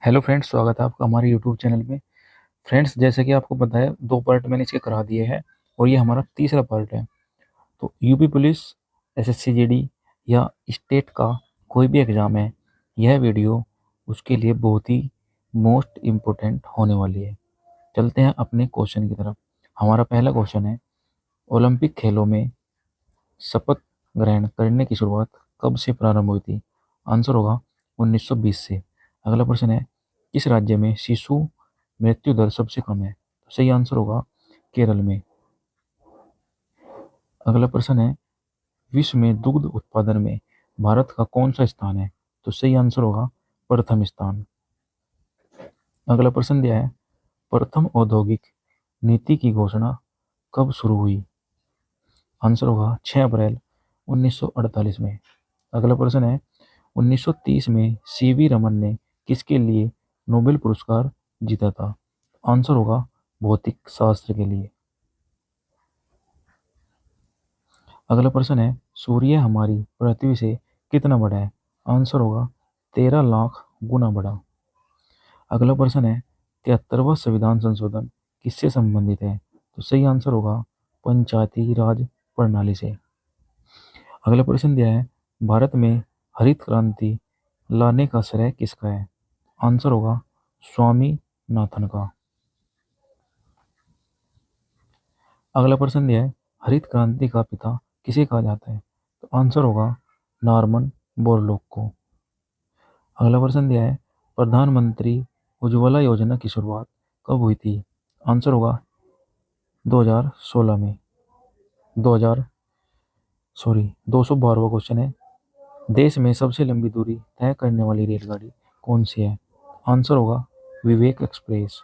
Hello friends, स्वागत है आपका हमारे यूट्यूब चैनल में। फ्रेंड्स, जैसे कि आपको पता है, 2 पार्ट मैंने इसके करा दिए हैं और ये हमारा तीसरा पार्ट है। तो यूपी पुलिस, एसएससी जीडी या स्टेट का कोई भी एग्ज़ाम है, यह वीडियो उसके लिए बहुत ही मोस्ट इम्पोर्टेंट होने वाली है। चलते हैं अपने क्वेश्चन की तरफ। हमारा पहला क्वेश्चन है, ओलंपिक खेलों में शपथ ग्रहण करने की शुरुआत कब से प्रारंभ हुई थी? आंसर होगा 1920 से। अगला प्रश्न है, किस राज्य में शिशु मृत्यु दर सबसे कम है? तो सही आंसर होगा केरल में। अगला प्रश्न है, विश्व में दुग्ध उत्पादन में भारत का कौन सा स्थान है? तो सही आंसर होगा प्रथम स्थान। अगला प्रश्न दिया है, प्रथम औद्योगिक नीति की घोषणा कब शुरू हुई? आंसर होगा 6 अप्रैल 1948 में। अगला प्रश्न है, 1930 में सीवी रमन ने किसके लिए नोबेल पुरस्कार जीता था? आंसर होगा भौतिक शास्त्र के लिए। अगला प्रश्न है, सूर्य हमारी पृथ्वी से कितना बड़ा है? आंसर होगा 13 लाख गुना बड़ा। अगला प्रश्न है, 73वां संविधान संशोधन किससे संबंधित है? तो सही आंसर होगा पंचायती राज प्रणाली से। अगला प्रश्न दिया है, भारत में हरित क्रांति लाने का श्रेय किसका है? आंसर होगा स्वामी नाथन का। अगला प्रश्न दिया है, हरित क्रांति का पिता किसे कहा जाता है? तो आंसर होगा नॉर्मन बोरलॉग को। अगला प्रश्न दिया है, प्रधानमंत्री उज्ज्वला योजना की शुरुआत कब हुई थी? आंसर होगा 2016 में। 2000 सॉरी 212वां क्वेश्चन है, देश में सबसे लंबी दूरी तय करने वाली रेलगाड़ी कौन सी है? आंसर होगा विवेक एक्सप्रेस।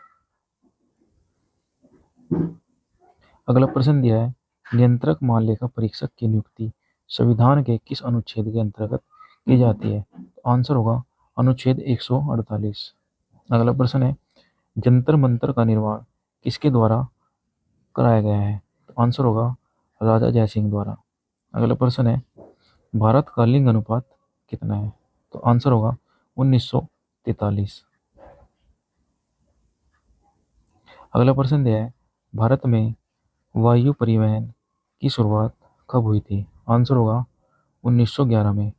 अगला प्रश्न दिया है, नियंत्रक महालेखा परीक्षक की नियुक्ति संविधान के किस अनुच्छेद के अंतर्गत की जाती है? आंसर होगा अनुच्छेद 148। अगला प्रश्न है, जंतर मंतर का निर्माण किसके द्वारा कराया गया है? तो आंसर होगा राजा जयसिंह द्वारा। अगला प्रश्न है, भारत का लिंग अनुपात कितना है? तो आंसर होगा 1943। अगला प्रश्न दिया है, भारत में वायु परिवहन की शुरुआत कब हुई थी? आंसर होगा 1911 में।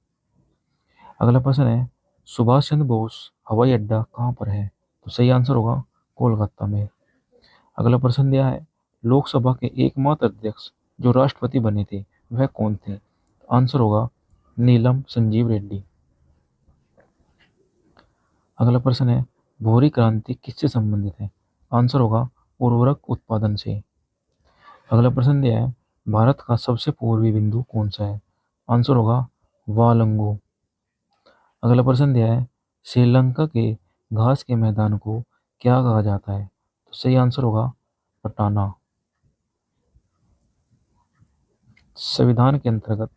अगला प्रश्न है, सुभाष चंद्र बोस हवाई अड्डा कहाँ पर है? तो सही आंसर होगा कोलकाता में। अगला प्रश्न दिया है, लोकसभा के एकमात्र अध्यक्ष जो राष्ट्रपति बने थे वह कौन थे? आंसर होगा नीलम संजीव रेड्डी। अगला प्रश्न है, भूरी क्रांति किससे संबंधित है? आंसर होगा उर्वरक उत्पादन से। अगला प्रश्न दिया है, भारत का सबसे पूर्वी बिंदु कौन सा है? आंसर होगा वालंगू। अगला प्रश्न दिया है, श्रीलंका के घास के मैदान को क्या कहा जाता है? तो सही आंसर होगा पटाना। संविधान के अंतर्गत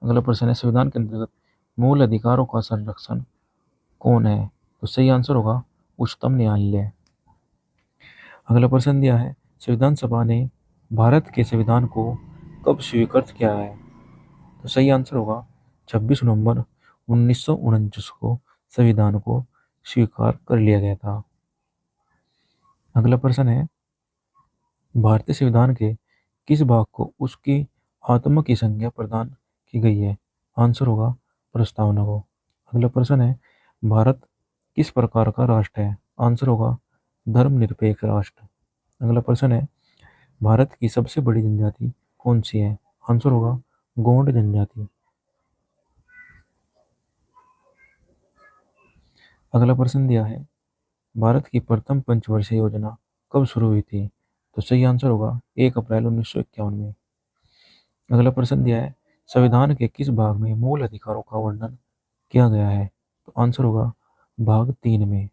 अगला प्रश्न है, संविधान के अंतर्गत मूल अधिकारों का संरक्षण कौन है? तो सही आंसर होगा उच्चतम न्यायालय। अगला प्रश्न दिया है, संविधान सभा ने भारत के संविधान को कब स्वीकृत किया है? तो सही आंसर होगा 26 नवंबर 1949 को संविधान को स्वीकार कर लिया गया था। अगला प्रश्न है, भारतीय संविधान के किस भाग को उसकी आत्मा की संज्ञा प्रदान की गई है? आंसर होगा प्रस्तावना को। अगला प्रश्न है, भारत किस प्रकार का राष्ट्र है? आंसर होगा धर्मनिरपेक्ष राष्ट्र। अगला प्रश्न है, भारत की सबसे बड़ी जनजाति कौन सी है? आंसर होगा गोंड जनजाति। अगला प्रश्न दिया है, भारत की प्रथम पंचवर्षीय योजना कब शुरू हुई थी? तो सही आंसर होगा 1 अप्रैल 1951 में। अगला प्रश्न दिया है, संविधान के किस भाग में मूल अधिकारों का वर्णन किया गया है? तो आंसर होगा भाग 3 में।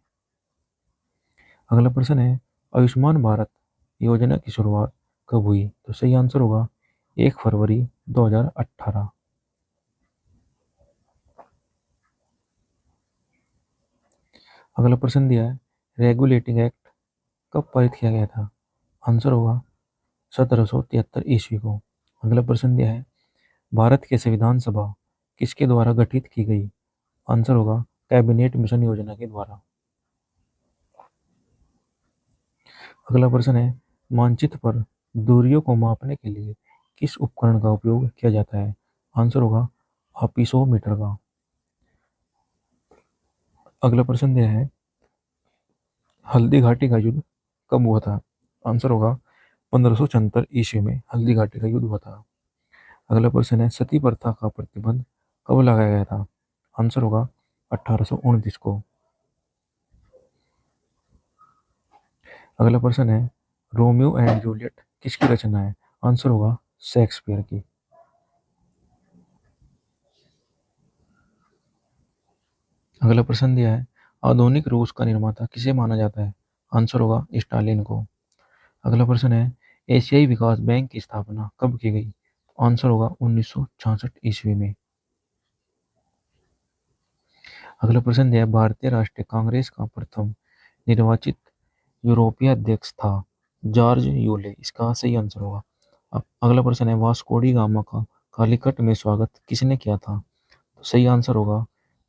अगला प्रश्न है, आयुष्मान भारत योजना की शुरुआत कब हुई? तो सही आंसर होगा 1 फरवरी 2018। अगला प्रश्न दिया है, रेगुलेटिंग एक्ट कब पारित किया गया था? आंसर होगा 1773 ईस्वी को। अगला प्रश्न दिया है, भारत के संविधान सभा किसके द्वारा गठित की गई? आंसर होगा कैबिनेट मिशन योजना के द्वारा। अगला प्रश्न है, मानचित्र पर दूरियों को मापने के लिए किस उपकरण का उपयोग किया जाता है? आंसर होगा ऑपिसोमीटर का। अगला प्रश्न यह है, हल्दी घाटी का युद्ध कब हुआ था? आंसर होगा 1574 ईस्वी में हल्दी घाटी का युद्ध हुआ था। अगला प्रश्न है, सती प्रथा का प्रतिबंध कब लगाया गया था? आंसर होगा 1829 को। अगला प्रश्न है, रोमियो एंड जूलियट किसकी रचना है? आंसर होगा शेक्सपियर की। अगला प्रश्न दिया है, आधुनिक रूस का निर्माता किसे माना जाता है? आंसर होगा स्टालिन को। अगला प्रश्न है, एशियाई विकास बैंक की स्थापना कब की गई? आंसर होगा 1966 ईस्वी में। अगला प्रश्न दिया है, भारतीय राष्ट्रीय कांग्रेस का प्रथम निर्वाचित यूरोपीय अध्यक्ष था जॉर्ज यूले। इसका सही आंसर होगा। अगला प्रश्न है, वास्को डी गामा का कालीकट में स्वागत किसने किया था? तो सही आंसर होगा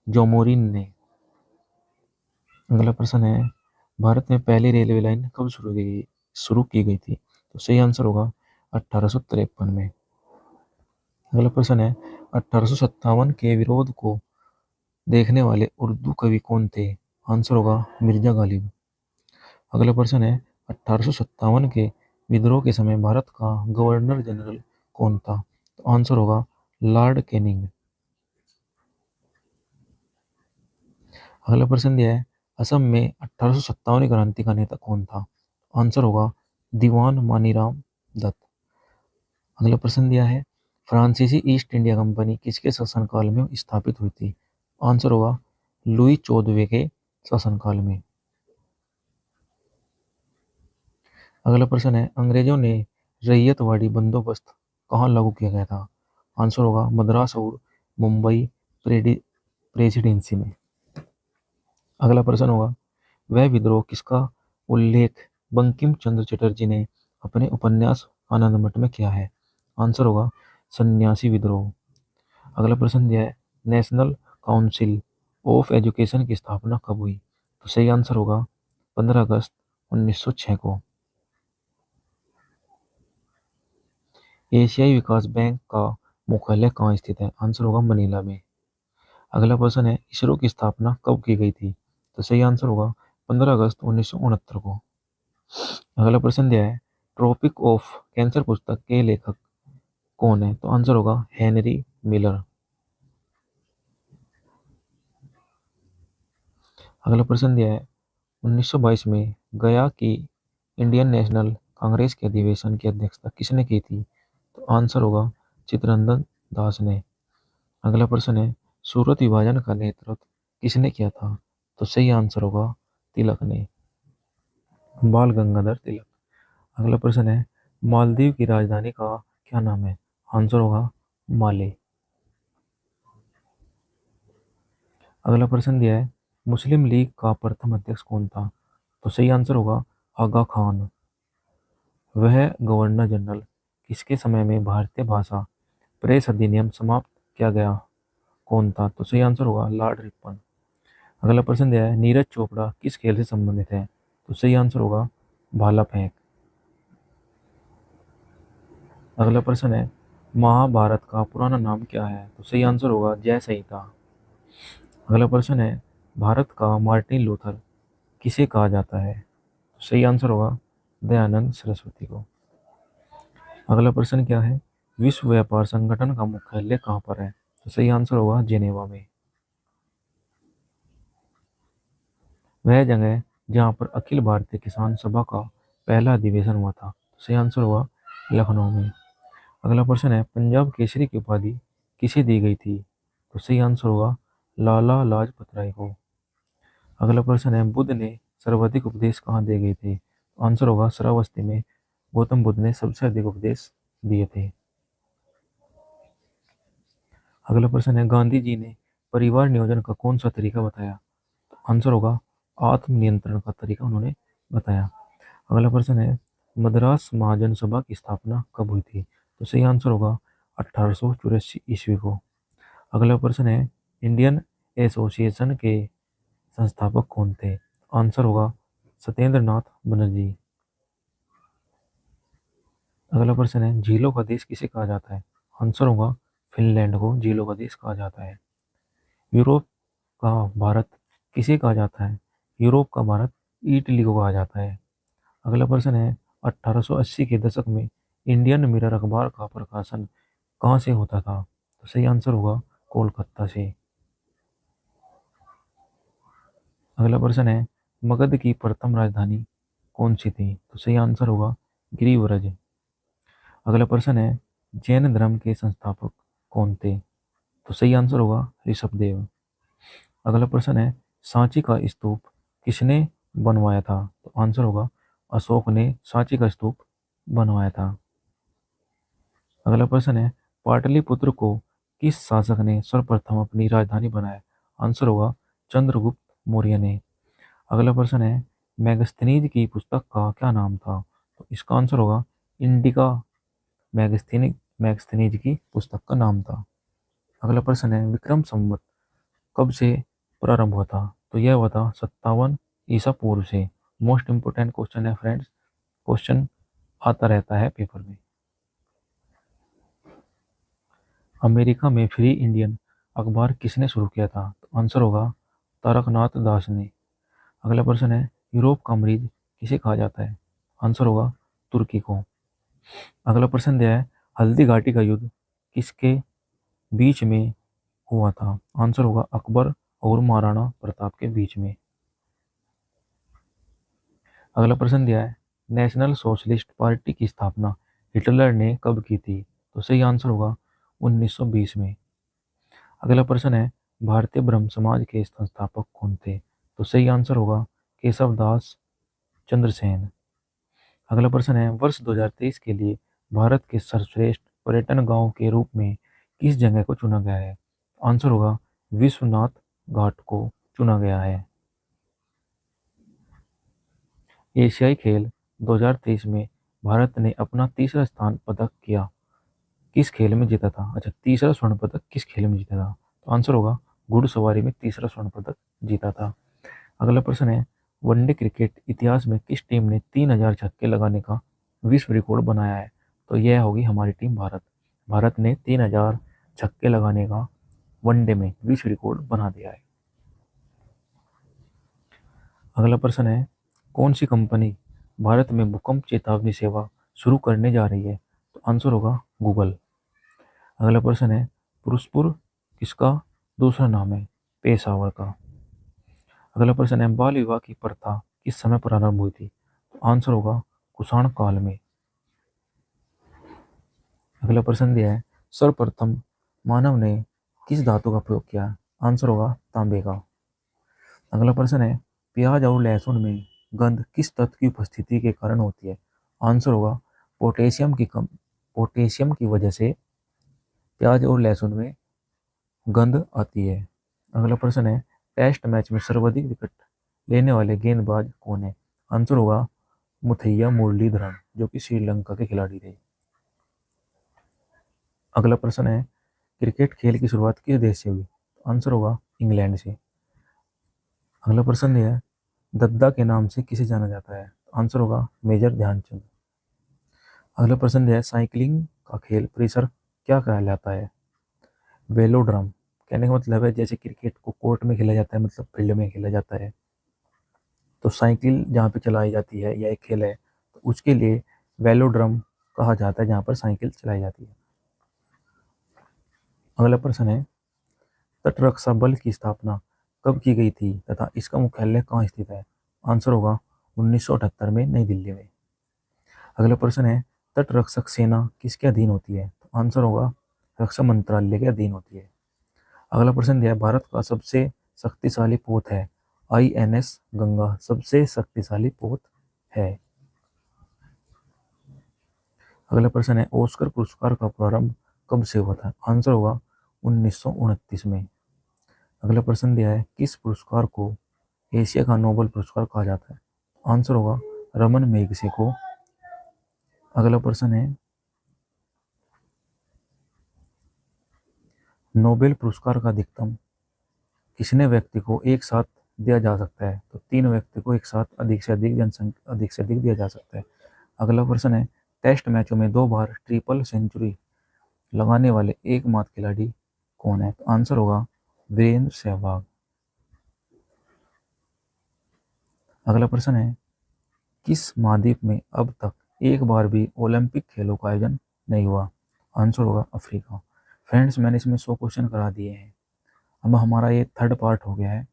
जोमोरिन ने। अगला प्रश्न है, भारत में पहली रेलवे लाइन कब शुरू की गई थी? तो सही आंसर होगा 1853 में। अगला प्रश्न है, 1857 के विरोध को देखने वाले उर्दू कवि कौन थे? आंसर होगा मिर्जा गालिब। अगला प्रश्न है, 1857 के विद्रोह के समय भारत का गवर्नर जनरल कौन था? तो आंसर होगा लॉर्ड कैनिंग। अगला प्रश्न दिया है, असम में 1857 क्रांति का नेता कौन था? आंसर होगा दीवान मानीराम दत्त। अगला प्रश्न दिया है, फ्रांसीसी ईस्ट इंडिया कंपनी किसके शासनकाल में स्थापित हुई थी? आंसर होगा लुई 14वें के शासनकाल में। अगला प्रश्न है, अंग्रेजों ने रैयतवाड़ी बंदोबस्त कहाँ लागू किया गया था? आंसर होगा मद्रास और मुंबई प्रेसिडेंसी में। अगला प्रश्न होगा, वह विद्रोह किसका उल्लेख बंकिम चंद्र चटर्जी ने अपने उपन्यास आनंद मठ में किया है? आंसर होगा सन्यासी विद्रोह। अगला प्रश्न दिया है, नेशनल काउंसिल ऑफ एजुकेशन की स्थापना कब हुई? तो सही आंसर होगा 15 अगस्त 1906 को। एशियाई विकास बैंक का मुख्यालय कहाँ स्थित है? आंसर होगा मनीला में। अगला प्रश्न है, इसरो की स्थापना कब की गई थी? तो सही आंसर होगा 15 अगस्त 1969 को। अगला प्रश्न दिया है, ट्रॉपिक ऑफ कैंसर पुस्तक के लेखक कौन है? तो आंसर होगा हेनरी मिलर। अगला प्रश्न दिया है, 1922 में गया की इंडियन नेशनल कांग्रेस के अधिवेशन की अध्यक्षता किसने की थी? तो आंसर होगा चित्तरंजन दास ने। अगला प्रश्न है, सूरत विभाजन का नेतृत्व किसने किया था? तो सही आंसर होगा तिलक ने, बाल गंगाधर तिलक। अगला प्रश्न है, मालदीव की राजधानी का क्या नाम है? आंसर होगा माले। अगला प्रश्न दिया है, मुस्लिम लीग का प्रथम अध्यक्ष कौन था? तो सही आंसर होगा आगा खान। वह गवर्नर जनरल किसके समय में भारतीय भाषा प्रेस अधिनियम समाप्त किया गया कौन था? तो सही आंसर होगा लॉर्ड रिपन। अगला प्रश्न दिया है, नीरज चोपड़ा किस खेल से संबंधित है? तो सही आंसर होगा भाला फेंक। अगला प्रश्न है, महाभारत का पुराना नाम क्या है? तो सही आंसर होगा जय संहिता। अगला प्रश्न है, भारत का मार्टिन लूथर किसे कहा जाता है? तो सही आंसर होगा दयानंद सरस्वती को। अगला प्रश्न क्या है, विश्व व्यापार संगठन का मुख्यालय कहाँ पर है? तो सही आंसर होगा जेनेवा में। वह जगह जहाँ पर अखिल भारतीय किसान सभा का पहला अधिवेशन हुआ था। तो सही आंसर होगा लखनऊ में। अगला प्रश्न है, पंजाब केसरी की उपाधि किसे दी गई थी? तो सही आंसर होगा लाला लाजपत राय को। अगला प्रश्न है, बुद्ध ने सर्वाधिक उपदेश कहाँ दिए गए थे? तो आंसर होगा श्रावस्ती में गौतम बुद्ध ने सबसे अधिक उपदेश दिए थे। अगला प्रश्न है, गांधी जी ने परिवार नियोजन का कौन सा तरीका बताया? तो आंसर होगा आत्म नियंत्रण का तरीका उन्होंने बताया। अगला प्रश्न है, मद्रास महाजन सभा की स्थापना कब हुई थी? तो सही आंसर होगा 1884 ईस्वी को। अगला प्रश्न है, इंडियन एसोसिएशन के संस्थापक कौन थे? आंसर होगा सत्येंद्र नाथ बनर्जी। अगला प्रश्न है, झीलों का देश किसे कहा जाता है? आंसर होगा फिनलैंड को झीलों का देश कहा जाता है। यूरोप का भारत किसे कहा जाता है? यूरोप का भारत इटली को कहा जाता है। अगला प्रश्न है, 1880 के दशक में इंडियन मिरर अखबार का प्रकाशन कहाँ से होता था? तो सही आंसर होगा कोलकाता से। अगला प्रश्न है, मगध की प्रथम राजधानी कौन सी थी? तो सही आंसर होगा गिरिव्रज। अगला प्रश्न है, जैन धर्म के संस्थापक कौन थे? तो सही आंसर होगा ऋषभदेव। अगला प्रश्न है, सांची का स्तूप किसने बनवाया था? तो आंसर होगा अशोक ने सांची का स्तूप बनवाया था। अगला प्रश्न है, पाटलिपुत्र को किस शासक ने सर्वप्रथम अपनी राजधानी बनाया? आंसर होगा चंद्रगुप्त मौर्य ने। अगला प्रश्न है, मैगस्थनीज की पुस्तक का क्या नाम था? तो इसका आंसर होगा इंडिका मैगस्थनीज की पुस्तक का नाम था। अगला प्रश्न है, विक्रम संवत कब से प्रारंभ हुआ था? तो यह हुआ था 57 ईसा पूर्व से। मोस्ट इंपोर्टेंट क्वेश्चन है फ्रेंड्स, क्वेश्चन आता रहता है पेपर में। अमेरिका में फ्री इंडियन अखबार किसने शुरू किया था? तो आंसर होगा तारकनाथ दास ने। अगला प्रश्न है, यूरोप का मरीज किसे कहा जाता है? आंसर होगा तुर्की को। अगला प्रश्न दिया है, हल्दी घाटी का युद्ध किसके बीच में हुआ था? आंसर होगा अकबर और महाराणा प्रताप के बीच में। अगला प्रश्न दिया है, नेशनल सोशलिस्ट पार्टी की स्थापना हिटलर ने कब की थी? तो सही आंसर होगा 1920 में। अगला प्रश्न है, भारतीय ब्रह्म समाज के संस्थापक कौन थे? तो सही आंसर होगा केशव दास चंद्रसेन। अगला प्रश्न है, वर्ष 2023 के लिए भारत के सर्वश्रेष्ठ पर्यटन गांव के रूप में किस जगह को चुना गया है? आंसर होगा विश्वनाथ घाट को चुना गया है। एशियाई खेल 2023 में भारत ने अपना तीसरा स्थान पदक किया किस खेल में जीता था? अच्छा, तीसरा स्वर्ण पदक किस खेल में जीता था? तो आंसर होगा घुड़सवारी में तीसरा स्वर्ण पदक जीता था। अगला प्रश्न है, वनडे क्रिकेट इतिहास में किस टीम ने 3000 छक्के लगाने का विश्व रिकॉर्ड बनाया है? तो यह होगी हमारी टीम भारत। भारत ने 3000 छक्के लगाने का वनडे में विश्व रिकॉर्ड बना दिया है। अगला प्रश्न है, कौन सी कंपनी भारत में भूकंप चेतावनी सेवा शुरू करने जा रही है? तो आंसर होगा गूगल। अगला प्रश्न है, पुरुषपुर किसका दूसरा नाम है? पेशावर का। अगला प्रश्न है, बाल विवाह की प्रथा किस समय प्रारंभ हुई थी? तो आंसर होगा कुषाण काल में। अगला प्रश्न दिया है, सर्वप्रथम मानव ने किस धातु का प्रयोग किया? आंसर होगा तांबे का। अगला प्रश्न है, प्याज और लहसुन में गंध किस तत्व की उपस्थिति के कारण होती है? आंसर होगा पोटेशियम की वजह से प्याज और लहसुन में गंध आती है। अगला प्रश्न है, टेस्ट मैच में सर्वाधिक विकेट लेने वाले गेंदबाज कौन है? आंसर होगा मुथैया मुरलीधरन, जो कि श्रीलंका के खिलाड़ी थे। अगला प्रश्न है, क्रिकेट खेल की शुरुआत किस देश से हुई? आंसर होगा इंग्लैंड से। अगला प्रश्न है, दद्दा के नाम से किसे जाना जाता है? आंसर होगा मेजर ध्यानचंद। अगला प्रश्न है, साइकिलिंग का खेल परिसर क्या कहलाता है? वेलोड्रम। कहने का मतलब है जैसे क्रिकेट को कोर्ट में खेला जाता है, मतलब फील्ड में खेला जाता है, तो साइकिल जहाँ पे चलाई जाती है या एक खेल है तो उसके लिए वेलोड्रम कहा जाता है, जहाँ पर साइकिल चलाई जाती है। अगला प्रश्न है, तटरक्षा बल की स्थापना कब की गई थी तथा इसका मुख्यालय कहाँ स्थित है? आंसर होगा 1978 में नई दिल्ली में। अगला प्रश्न है, तटरक्षक सेना किसके अधीन होती है? तो आंसर होगा रक्षा मंत्रालय के अधीन होती है। अगला प्रश्न दिया, भारत का सबसे शक्तिशाली पोत है? INS गंगा सबसे शक्तिशाली पोत है। अगला प्रश्न है, ऑस्कर पुरस्कार का प्रारंभ कब से हुआ था? आंसर होगा 1929 में। अगला प्रश्न दिया है, किस पुरस्कार को एशिया का नोबेल पुरस्कार कहा जाता है? आंसर होगा रमन मैगसे को। अगला प्रश्न है, नोबेल पुरस्कार का अधिकतम किसने व्यक्ति को एक साथ दिया जा सकता है? तो 3 व्यक्ति को एक साथ अधिक से अधिक दिया जा सकता है। अगला प्रश्न है, टेस्ट मैचों में 2 बार ट्रिपल सेंचुरी लगाने वाले एकमात्र खिलाड़ी कौन है? तो आंसर होगा वीरेंद्र सहवाग। अगला प्रश्न है, किस महाद्वीप में अब तक एक बार भी ओलंपिक खेलों का आयोजन नहीं हुआ? आंसर होगा अफ्रीका। फ्रेंड्स, मैंने इसमें 100 क्वेश्चन करा दिए हैं। अब हमारा ये थर्ड पार्ट हो गया है,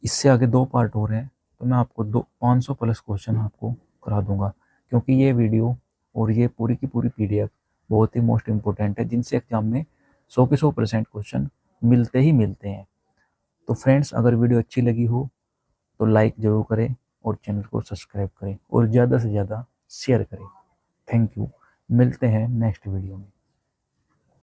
इससे आगे 2 पार्ट हो रहे हैं, तो मैं आपको 500 प्लस क्वेश्चन आपको करा दूंगा, क्योंकि ये वीडियो और ये पूरी की पूरी पीडीएफ बहुत ही मोस्ट इंपॉर्टेंट है, जिनसे एग्जाम में 100 के 100% क्वेश्चन मिलते ही मिलते हैं। तो फ्रेंड्स, अगर वीडियो अच्छी लगी हो तो लाइक ज़रूर करें और चैनल को सब्सक्राइब करें और ज़्यादा से ज़्यादा शेयर करें। Thank you. मिलते हैं नेक्स्ट वीडियो में।